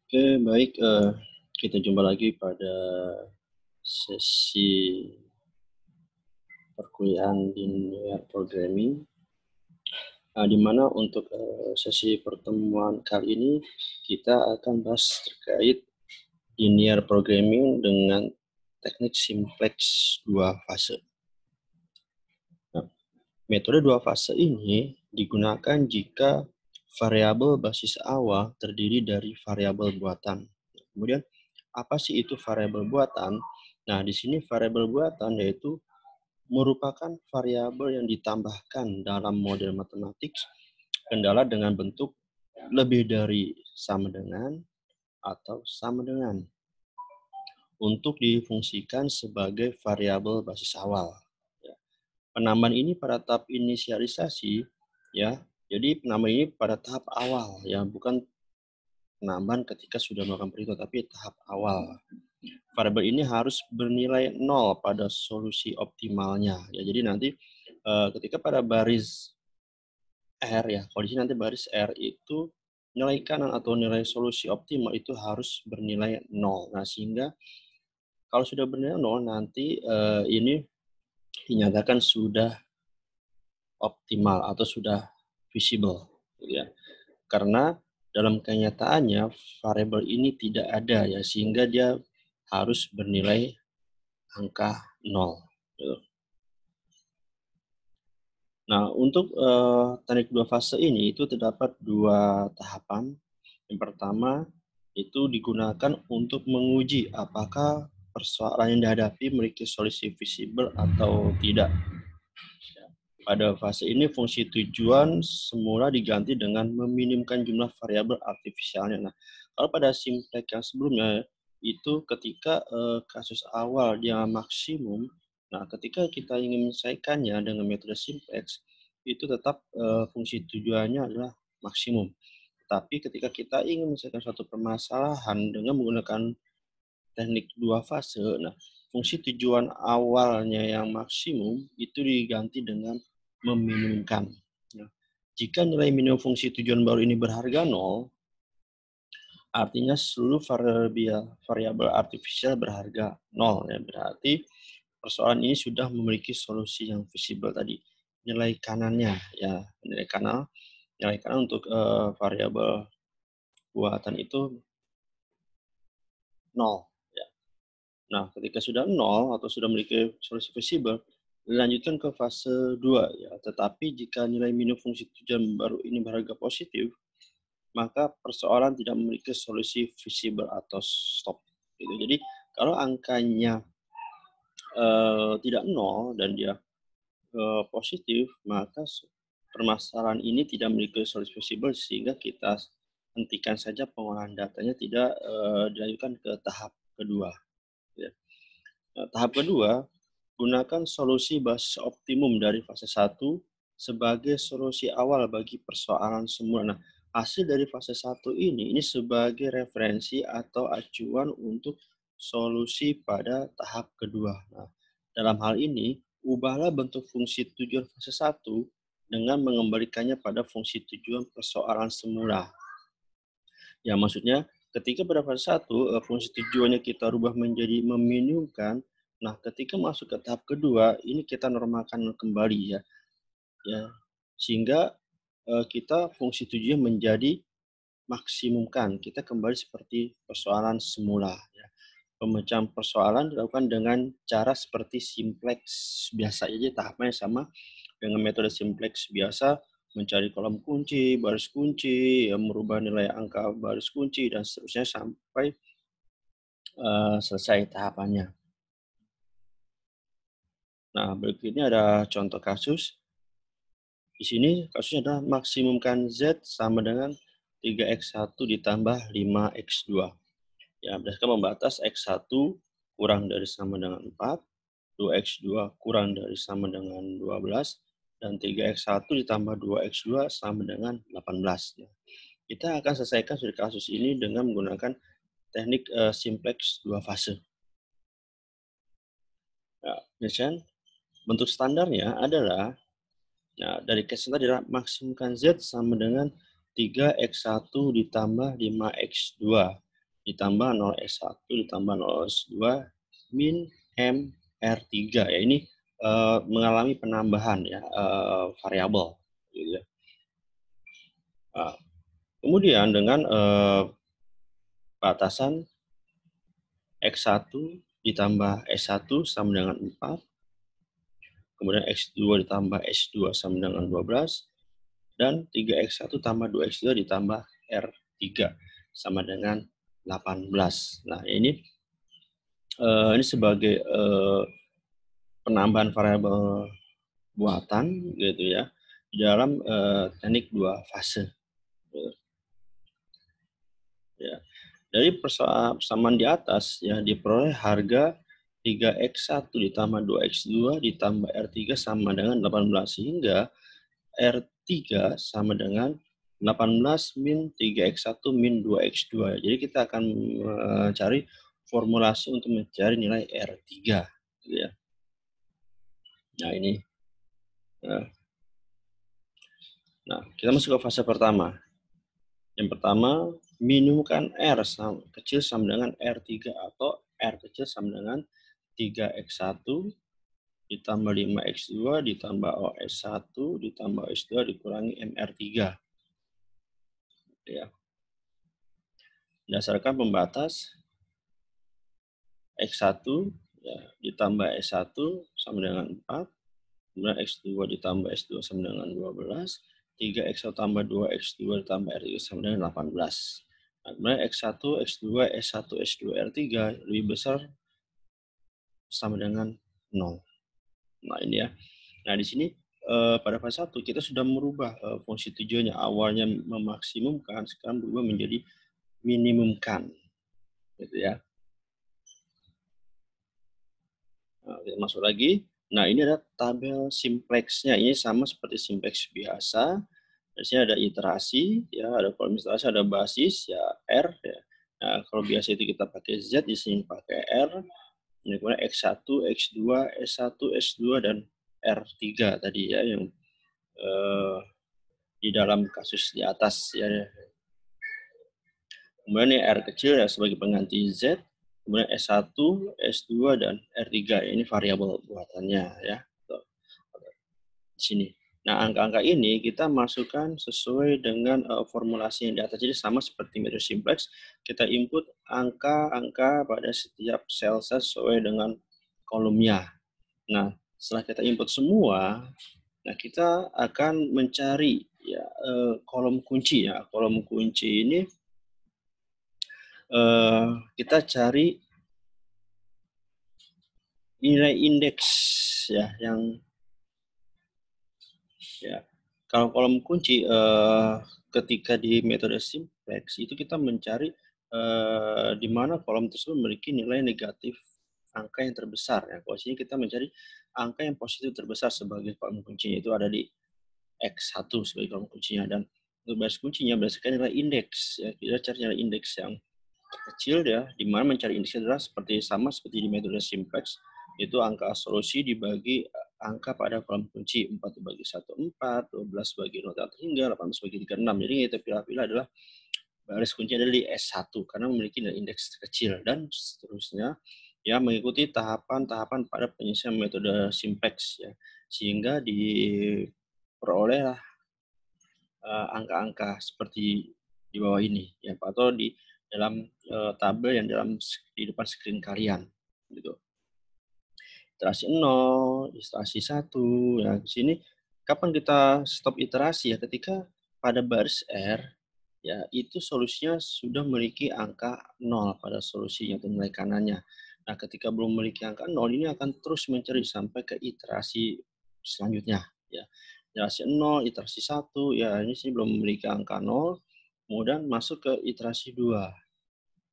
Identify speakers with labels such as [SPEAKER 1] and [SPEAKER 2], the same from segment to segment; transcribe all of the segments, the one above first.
[SPEAKER 1] Oke, baik. Kita jumpa lagi pada sesi perkuliahan linear programming. Di mana untuk sesi pertemuan kali ini kita akan bahas terkait linear programming dengan teknik simplex dua fase. Nah, metode dua fase ini digunakan jika variabel basis awal terdiri dari variabel buatan. Kemudian, apa sih itu variabel buatan? Nah, di sini variabel buatan yaitu merupakan variabel yang ditambahkan dalam model matematik kendala dengan bentuk lebih dari sama dengan atau sama dengan untuk difungsikan sebagai variabel basis awal. Penambahan ini pada tahap inisialisasi, ya. Jadi penambahan ini pada tahap awal, ya, bukan penambahan ketika sudah melakukan perhitungan, tapi tahap awal. Variabel ini harus bernilai 0 pada solusi optimalnya. Ya, jadi nanti ketika pada baris R, ya, kalau di sini nanti baris R itu nilai kanan atau nilai solusi optimal itu harus bernilai 0. Nah, sehingga kalau sudah bernilai 0 nanti ini dinyatakan sudah optimal atau sudah visible, gitu ya. Karena dalam kenyataannya variabel ini tidak ada, ya, sehingga dia harus bernilai angka 0. Gitu. Nah, untuk teknik dua fase ini itu terdapat dua tahapan. Yang pertama itu digunakan untuk menguji apakah persoalan yang dihadapi memiliki solusi visible atau tidak. Pada fase ini fungsi tujuan semula diganti dengan meminimkan jumlah variabel artifisialnya. Nah, kalau pada simplex yang sebelumnya itu ketika kasus awal dia maksimum, nah ketika kita ingin menyelesaikannya dengan metode simplex itu tetap fungsi tujuannya adalah maksimum. Tapi ketika kita ingin menyelesaikan suatu permasalahan dengan menggunakan teknik dua fase, nah fungsi tujuan awalnya yang maksimum itu diganti dengan meminimumkan. Nah, jika nilai minimum fungsi tujuan baru ini berharga 0, artinya seluruh variabel artifisial berharga 0. Ya. Berarti persoalan ini sudah memiliki solusi yang visible tadi. Nilai kanannya, ya, nilai kanan untuk variabel buatan itu 0. Ya. Nah, ketika sudah 0 atau sudah memiliki solusi visible, dilanjutkan ke fase 2. Ya. Tetapi jika nilai minimum fungsi tujuan baru ini berharga positif, maka persoalan tidak memiliki solusi visible atau stop. Gitu. Jadi kalau angkanya tidak 0 dan dia positif, maka permasalahan ini tidak memiliki solusi visible sehingga kita hentikan saja pengolahan datanya, tidak dilanjutkan ke tahap kedua. Ya. Nah, tahap kedua, gunakan solusi basis optimum dari fase 1 sebagai solusi awal bagi persoalan semula. Nah, hasil dari fase 1 ini sebagai referensi atau acuan untuk solusi pada tahap kedua. Nah, dalam hal ini, ubahlah bentuk fungsi tujuan fase 1 dengan mengembalikannya pada fungsi tujuan persoalan semula. Ya, maksudnya ketika pada fase 1 fungsi tujuannya kita rubah menjadi meminimumkan, nah ketika masuk ke tahap kedua ini kita normalkan kembali, ya. Sehingga kita fungsi tujuan menjadi maksimumkan. Kita kembali seperti persoalan semula, ya. Pemecahan persoalan dilakukan dengan cara seperti simplex biasa aja, tahapnya sama dengan metode simplex biasa, mencari kolom kunci, baris kunci, ya, merubah nilai angka baris kunci, dan seterusnya sampai selesai tahapannya. Nah, berikut ini ada contoh kasus. Di sini kasusnya adalah maksimumkan Z sama dengan 3x1 ditambah 5x2. Ya, berdasarkan membatas x1 kurang dari sama dengan 4, 2x2 kurang dari sama dengan 12, dan 3x1 ditambah 2x2 sama dengan 18. Ya. Kita akan selesaikan studi kasus ini dengan menggunakan teknik simplex dua fase. Nah, misalnya bentuk standarnya adalah, nah, dari case tadi adalah maksimumkan Z sama dengan 3x1 ditambah 5x2. ditambah 0S1 ditambah 0S2 min M R3 ya. Ini mengalami penambahan ya variabel gitu ya. Nah, kemudian dengan batasan X1 ditambah S1 sama dengan 4, kemudian X2 ditambah S2 sama dengan 12, dan 3X1 tambah 2X2 ditambah R3 sama dengan 18. Nah, ini sebagai penambahan variabel buatan gitu ya di dalam teknik dua fase. Ya. Dari persamaan di atas ya diperoleh harga 3X1 ditambah 2X2 ditambah R3 sama dengan 18, sehingga R3 sama dengan 18 min 3X1 min 2X2. Jadi kita akan mencari formulasi untuk mencari nilai R3 gitu ya. Nah, ini. Nah, kita masuk ke fase pertama. Yang pertama, minumkan R kecil sama dengan R3 atau R kecil sama dengan 3X1 ditambah 5X2 ditambah OS1 ditambah OS2 dikurangi MR3. Ya. Berdasarkan pembatas X1 ya, ditambah S1 sama dengan 4, kemudian X2 ditambah S2 sama dengan 12, 3X1 tambah 2X2 ditambah R3 sama dengan 18. Nah, kemudian X1, X2, S1, S2, R3 lebih besar sama dengan 0. Nah, ini ya. Nah, di sini pada fase 1 kita sudah merubah fungsi tujuannya. Awalnya memaksimumkan, sekarang berubah menjadi minimumkan. Gitu ya. Nah, kita masuk lagi. Nah, ini ada tabel simplexnya. Ini sama seperti simplex biasa. Di sini ada iterasi, ya, ada kolom iterasi, ada basis, ya, R. Ya. Nah, kalau biasa itu kita pakai Z, di sini pakai R. Ini kemudian X1, X2, S1, S2, dan R3 tadi ya, yang di dalam kasus di atas. Ya. Kemudian ini R kecil ya sebagai pengganti Z. Kemudian S1, S2, dan R3. Ini variabel buatannya ya. Di sini. Nah, angka-angka ini kita masukkan sesuai dengan formulasi yang di atas. Jadi sama seperti metode simplex, kita input angka-angka pada setiap sel sesuai dengan kolomnya. Nah, setelah kita input semua, nah kita akan mencari ya kolom kunci ya. Kolom kunci ini kita cari nilai indeks ya yang ya. Kalau kolom kunci ketika di metode simplex itu kita mencari di mana kolom tersebut memiliki nilai negatif angka yang terbesar ya. Kalau sini kita mencari angka yang positif terbesar sebagai kolom kuncinya, itu ada di X1 sebagai kolom kuncinya, dan untuk baris kuncinya berdasarkan nilai indeks ya. Kita cari nilai indeks yang kecil ya, di mana mencari indeksnya adalah sama seperti di metode simplex, itu angka solusi dibagi angka pada kolom kunci. 4 dibagi 1, 4, 12 bagi 0 hingga 18 bagi 3, 6. Jadi yang kita pilih adalah baris kunci adalah di S1 karena memiliki nilai indeks kecil, dan seterusnya ya mengikuti tahapan-tahapan pada penyelesaian metode simplex ya, sehingga diperolehlah angka-angka seperti di bawah ini ya, atau di dalam tabel yang di depan screen kalian gitu. Iterasi 0, iterasi 1 ya. Di sini kapan kita stop iterasi ya, ketika pada baris R ya itu solusinya sudah memiliki angka 0 pada solusinya atau nilai kanannya. Nah, ketika belum memiliki angka 0 ini akan terus mencari sampai ke iterasi selanjutnya ya. Iterasi 0, iterasi 1 ya, ini sih belum memiliki angka 0, kemudian masuk ke iterasi 2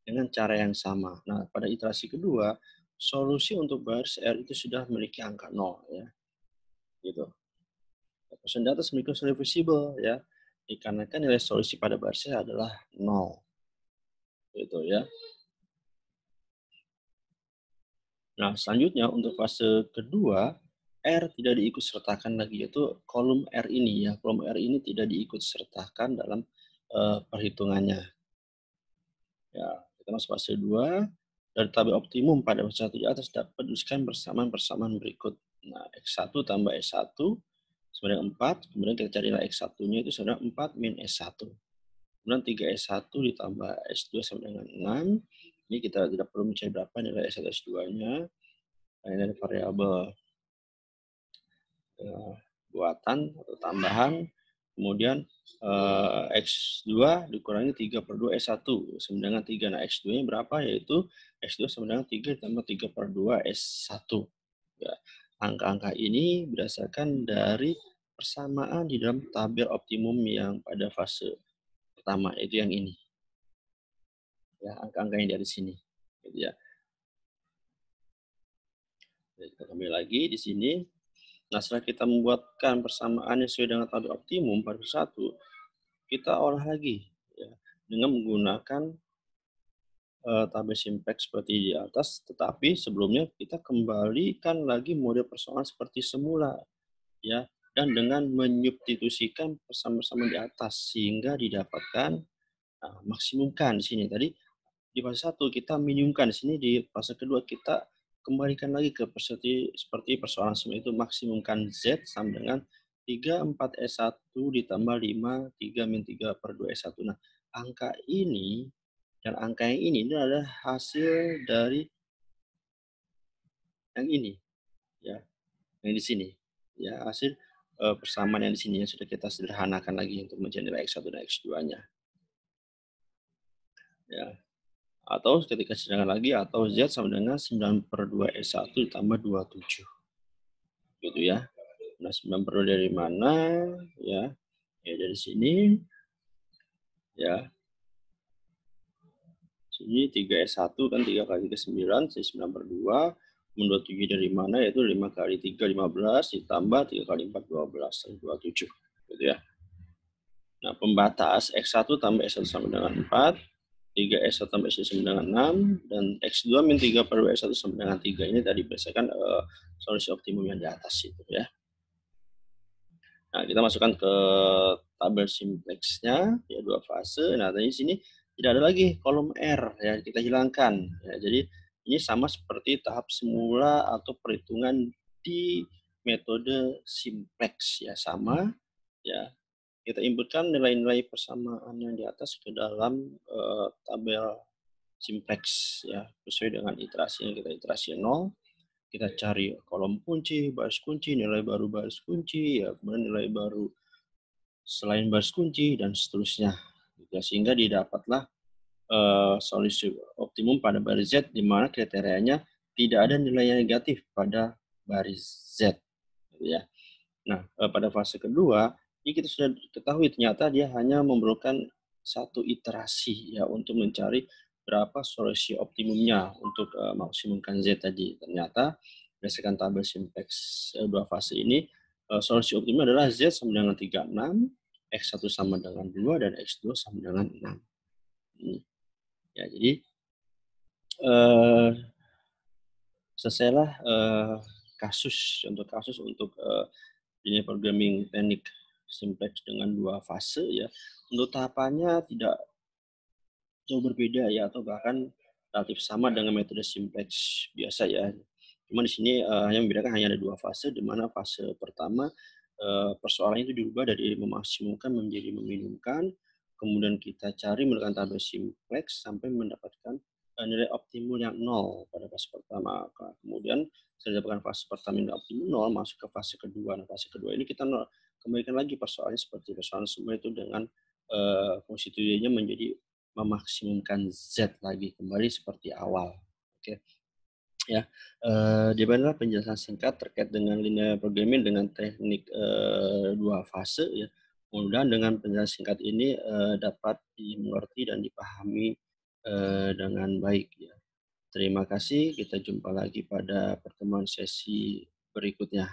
[SPEAKER 1] dengan cara yang sama. Nah, pada iterasi kedua solusi untuk baris R itu sudah memiliki angka 0 ya. Gitu. Persen di atas memiliki reversible ya. Dikarenakan nilai solusi pada baris R adalah 0. Gitu ya. Nah, selanjutnya untuk fase kedua R tidak diikut sertakan lagi, yaitu kolom R ini ya. Kolom R ini tidak diikut sertakan dalam perhitungannya. Ya, Kita masuk fase 2. Dari tabel optimum pada fase 1 di atas dapat dituliskan persamaan-persamaan berikut. Nah, X1 tambah S1 sama dengan 4. Kemudian kita cari nilai X1-nya itu sama dengan 4 min S1. Kemudian 3S1 ditambah S2 sama dengan 6. Ini kita tidak perlu mencari berapa nilai S1 S2-nya. Ini dari variabel buatan atau tambahan. Kemudian X2 dikurangi 3/2 S1 sama dengan 3. Nah, X2-nya berapa? Yaitu X2 sama dengan 3 ditambah 3/2 S1. Ya. Angka-angka ini berdasarkan dari persamaan di dalam tabel optimum yang pada fase pertama, yaitu yang ini. Ya, angka-angka yang dari sini. Gitu ya. Kita kembali lagi di sini. Nah, setelah kita membuatkan persamaan yang sesuai dengan tabel optimum pada satu, kita olah lagi ya, dengan menggunakan tabel simplex seperti di atas, tetapi sebelumnya kita kembalikan lagi model persoalan seperti semula ya, dan dengan menyubstitusikan persamaan-persamaan di atas sehingga didapatkan maksimumkan di sini. Tadi di fase 1 kita minimumkan, di sini di fase kedua kita kembalikan lagi ke seperti persoalan sebelum itu, maksimumkan Z sama dengan 3, 4 S1 ditambah 5, 3 min 3/2 S1. Nah, angka ini dan angka yang ini adalah hasil dari yang ini, ya, yang di sini. Ya, hasil persamaan yang di sini yang sudah kita sederhanakan lagi untuk mencari nilai X1 dan X2-nya. Ya. Atau ketika sedangkan lagi, atau Z sama dengan 9/2 S1 ditambah 27. Gitu ya. Nah, 9/2 dari mana? Ya, ya dari sini. Ya. Sini 3S1 kan 3 kali 3 9, jadi 9/2. 27 dari mana? Yaitu 5 kali 3 15 ditambah 3 kali 4 12, 27. Gitu ya. Nah, pembatas X1 tambah S1 sama dengan 4. 3S1 tambah S1 sama dengan 6, dan X2 min 3/2 S1 sama dengan 3. Ini tadi berdasarkan solusi optimum yang di atas itu ya. Nah, kita masukkan ke tabel simplexnya, ya, 2 fase. Nah, di sini tidak ada lagi kolom R, ya, kita hilangkan. Ya, jadi ini sama seperti tahap semula atau perhitungan di metode simplex, ya, sama, ya. Kita inputkan nilai-nilai persamaan yang di atas ke dalam tabel simplex ya, sesuai dengan iterasi yang kita iterasi 0. Kita cari kolom kunci, baris kunci, nilai baru baris kunci, ya, kemudian nilai baru selain baris kunci, dan seterusnya. Ya, sehingga didapatlah solusi optimum pada baris Z, di mana kriterianya tidak ada nilai yang negatif pada baris Z. Ya. Nah, pada fase kedua, ini kita sudah ketahui ternyata dia hanya memerlukan satu iterasi ya untuk mencari berapa solusi optimumnya untuk maksimumkan Z tadi. Ternyata berdasarkan tabel simplex 2 fase ini, solusi optimum adalah Z sama dengan 36, X1 sama dengan 2, dan X2 sama dengan 6. Ya, jadi selesailah contoh kasus untuk linear programming teknik simplex dengan 2 fase ya. Untuk tahapannya tidak jauh berbeda ya, atau bahkan relatif sama dengan metode simplex biasa ya. Cuma di sini hanya membedakan hanya ada 2 fase, di mana fase pertama persoalannya itu diubah dari memaksimumkan menjadi meminimumkan, kemudian kita cari menggunakan tabel simplex sampai mendapatkan nilai optimum yang 0 pada fase pertama. Kemudian setelah dapatkan fase pertama yang optimum 0, masuk ke fase kedua. Nah, fase kedua ini kita kembalikan lagi persoalannya seperti persoalan semua itu dengan konstitusinya menjadi memaksimumkan Z lagi kembali seperti awal. Oke. Ya, demikianlah penjelasan singkat terkait dengan linear programming dengan teknik 2 fase ya. Mudah-mudahan dengan penjelasan singkat ini dapat dimengerti dan dipahami dengan baik ya. Terima kasih, kita jumpa lagi pada pertemuan sesi berikutnya.